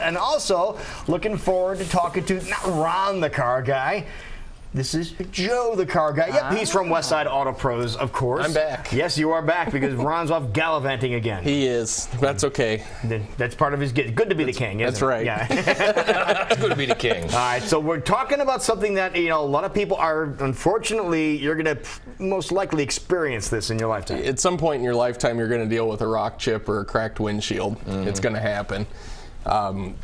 And also, looking forward to talking to, not Ron the car guy, this is Joe the car guy. Yep, he's from Westside Auto Pros, of course. I'm back. Yes, you are back because Ron's off gallivanting again. He is. That's okay. That's part of his good to be the king, isn't it? That's right. Yeah. It's good to be the king. All right, so we're talking about something that, a lot of people are, unfortunately, you're going to most likely experience this in your lifetime. At some point in your lifetime, you're going to deal with a rock chip or a cracked windshield. It's going to happen.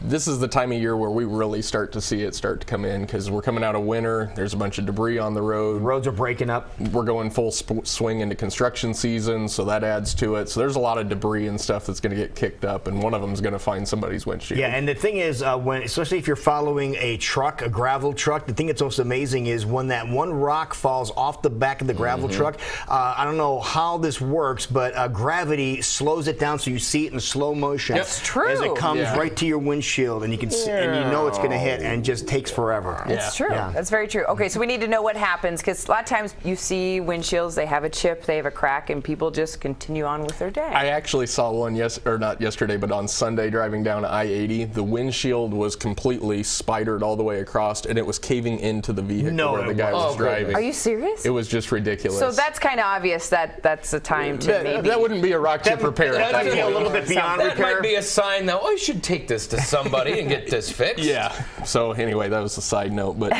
This is the time of year where we really start to see it start to come in because we're coming out of winter. There's a bunch of debris on the road. Roads are breaking up. We're going full swing into construction season, so that adds to it. So there's a lot of debris and stuff that's going to get kicked up, and one of them is going to find somebody's windshield. Yeah, and the thing is, especially if you're following a truck, a gravel truck, the thing that's most amazing is when that one rock falls off the back of the gravel truck. I don't know how this works, but gravity slows it down so you see it in slow motion. That's true. As it comes right to your windshield, and you can see, and you know it's going to hit, and it just takes forever. It's true. Yeah. That's very true. Okay, so we need to know what happens because a lot of times you see windshields, they have a chip, they have a crack, and people just continue on with their day. I actually saw one not yesterday, but on Sunday driving down I-80, the windshield was completely spidered all the way across, and it was caving into the vehicle where the guy was driving. Are you serious? It was just ridiculous. So that's kind of obvious that that's the time to maybe. That wouldn't be a rock chip repair. That might be a little bit beyond That repair. might be a sign that, I should take this to somebody and get this fixed. Yeah. So anyway, that was a side note, but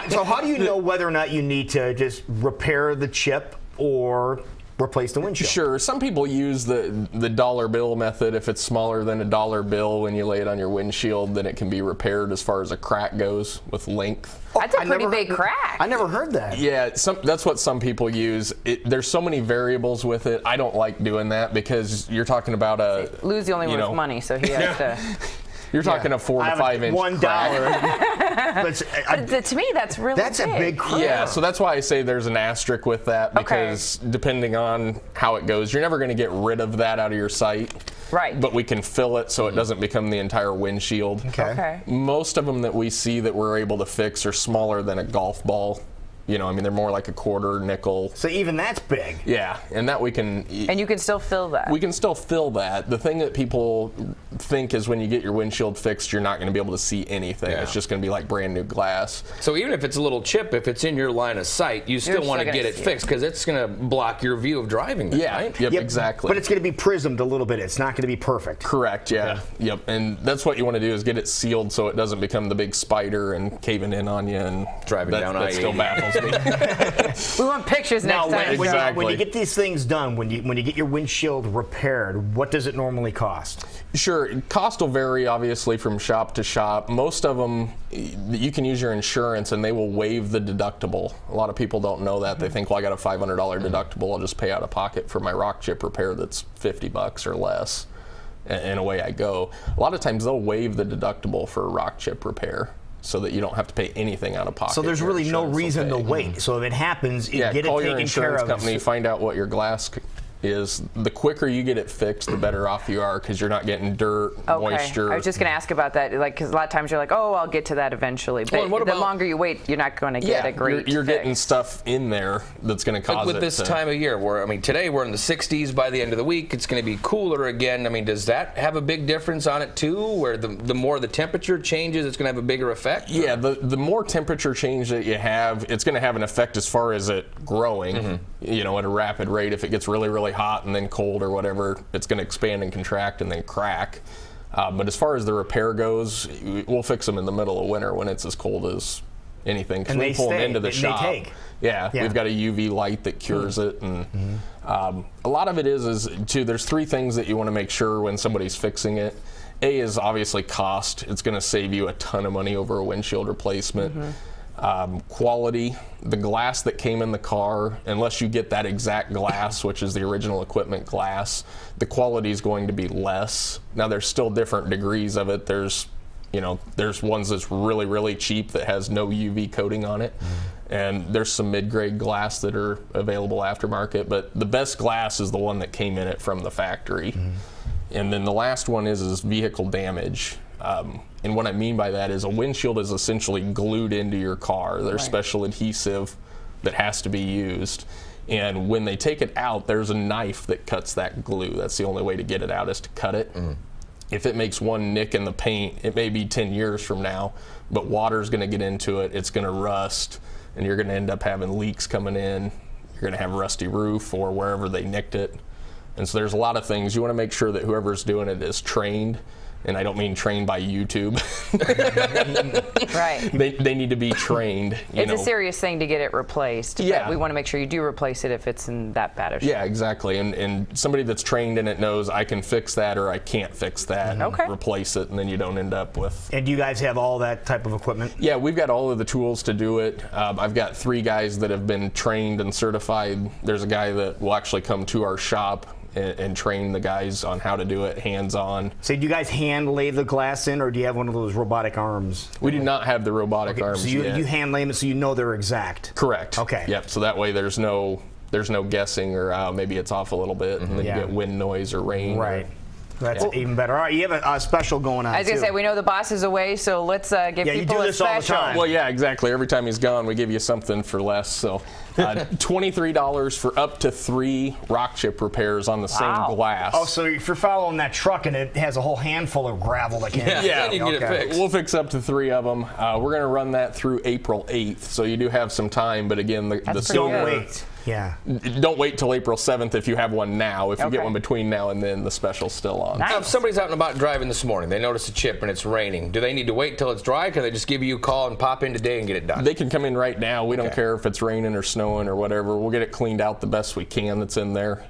So how do you know whether or not you need to just repair the chip or replace the windshield? sure. Some people use the dollar bill method. If it's smaller than a dollar bill, when you lay it on your windshield, then it can be repaired as far as a crack goes with length. That's a pretty big crack. I never heard that. Yeah, that's what some people use. There's so many variables with it. I don't like doing that because you're talking about Lou's the only one with money, so he has to. You're talking a 4 to 5 inch $1. But to me, that's really That's a big crack. Yeah, so that's why I say there's an asterisk with that because depending on how it goes, you're never going to get rid of that out of your sight. Right. But we can fill it so it doesn't become the entire windshield. Okay. Most of them that we see that we're able to fix are smaller than a golf ball. They're more like a quarter, nickel. So even that's big. Yeah, and that we can... And you can still fill that. We can still fill that. The thing that people think is when you get your windshield fixed, you're not going to be able to see anything. Yeah. It's just going to be like brand new glass. So even if it's a little chip, if it's in your line of sight, you still want to get it fixed because it's going to block your view of driving. Yeah, right? Yep, exactly. But it's going to be prismed a little bit. It's not going to be perfect. Correct, yeah. Yep, and that's what you want to do is get it sealed so it doesn't become the big spider and caving in on you and driving down I-80. That still baffles me. We want pictures next time. When you get these things done, when you get your windshield repaired, what does it normally cost? Sure, cost will vary obviously from shop to shop. Most of them, you can use your insurance and they will waive the deductible. A lot of people don't know that. They think, well, I got a $500 deductible. I'll just pay out of pocket for my rock chip repair that's $50 or less. And away I go. A lot of times they'll waive the deductible for a rock chip repair, so that you don't have to pay anything out of pocket. So there's really no reason to wait. So if it happens, get it taken care of. Call your insurance company, find out what your glass is. The quicker you get it fixed, the better off you are because you're not getting dirt, moisture. I was just going to ask about that, because a lot of times you're like, I'll get to that eventually. But the longer you wait, you're not going to get a great you're fix. getting stuff in there that's going to cause with this time of year, where today we're in the 60s. By the end of the week, it's going to be cooler again. Does that have a big difference on it too? Where the more the temperature changes, it's going to have a bigger effect? Yeah, the more temperature change that you have, it's going to have an effect as far as it growing. At a rapid rate. If it gets really, really hot and then cold or whatever, it's going to expand and contract and then crack. But as far as the repair goes, we'll fix them in the middle of winter when it's as cold as anything. Because we pull them into the shop. Yeah, we've got a UV light that cures it. And a lot of it is too, there's 3 things that you want to make sure when somebody's fixing it. A is obviously cost. It's going to save you a ton of money over a windshield replacement. Quality, the glass that came in the car, unless you get that exact glass, which is the original equipment glass, the quality is going to be less. Now there's still different degrees of it. There's ones that's really, really cheap that has no UV coating on it. And there's some mid-grade glass that are available aftermarket, but the best glass is the one that came in it from the factory. And then the last one is vehicle damage. And what I mean by that is a windshield is essentially glued into your car. There's special adhesive that has to be used. And when they take it out, there's a knife that cuts that glue. That's the only way to get it out, is to cut it. if it makes one nick in the paint, it may be 10 years from now, but water's going to get into it, it's going to rust, and you're going to end up having leaks coming in. You're going to have rusty roof or wherever they nicked it. And so there's a lot of things. You want to make sure that whoever's doing it is trained. And I don't mean trained by YouTube. Right. They need to be trained. It's a serious thing to get it replaced. Yeah. But we want to make sure you do replace it if it's in that bad of shape. Yeah, exactly. And somebody that's trained in it knows I can fix that or I can't fix that. Okay. Replace it, and then you don't end up with. And do you guys have all that type of equipment? Yeah, we've got all of the tools to do it. I've got 3 guys that have been trained and certified. There's a guy that will actually come to our shop and train the guys on how to do it hands-on. So do you guys hand lay the glass in, or do you have one of those robotic arms? We do not have the robotic arms So you yet. hand lay them so you know they're exact. Correct. Okay. Yep. So that way there's no guessing or maybe it's off a little bit, and then Yeah. you get wind noise or rain. Right. That's even better. All right, you have a special going on. I was going to too. say, we know the boss is away, so let's give Yeah, you people do a this all the special. time. Well, yeah, exactly. Every time he's gone, we give you something for less. So, $23 for up to 3 rock chip repairs on the Wow. same glass. Oh, so if you're following that truck and it has a whole handful of gravel that can't. Yeah, then you can get it fixed. We'll fix up to 3 of them. We're going to run that through April 8th, so you do have some time. But again, the pretty silver. Don't good. wait. Yeah. Don't wait till April 7th if you have one now. If you get Okay. one between now and then, the special's still on. Nice. Now, if somebody's out and about driving this morning, they notice a chip and it's raining, do they need to wait till it's dry? Can they just give you a call and pop in today and get it done? They can come in right now. We don't Okay. care if it's raining or snowing or whatever. We'll get it cleaned out the best we can that's in there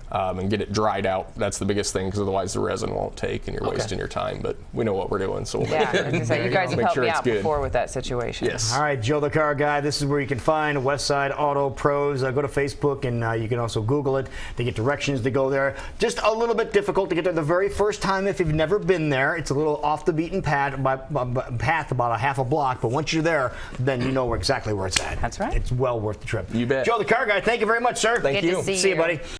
and get it dried out. That's the biggest thing, because otherwise the resin won't take and you're wasting your time. But we know what we're doing, so we'll Yeah, I was gonna say, you guys have make helped sure me it's out good. before with that situation. Yes. All right, Joe the Car Guy. This is where you can find Westside Auto Pros. Go to Facebook and you can also Google it to get directions to go there. Just a little bit difficult to get there the very first time if you've never been there. It's a little off the beaten path, about a half a block. But once you're there, then you know exactly where it's at. That's right. It's well worth the trip. You bet. Joe the Car Guy, thank you very much, sir. Thank Good you. to see See you, you. buddy.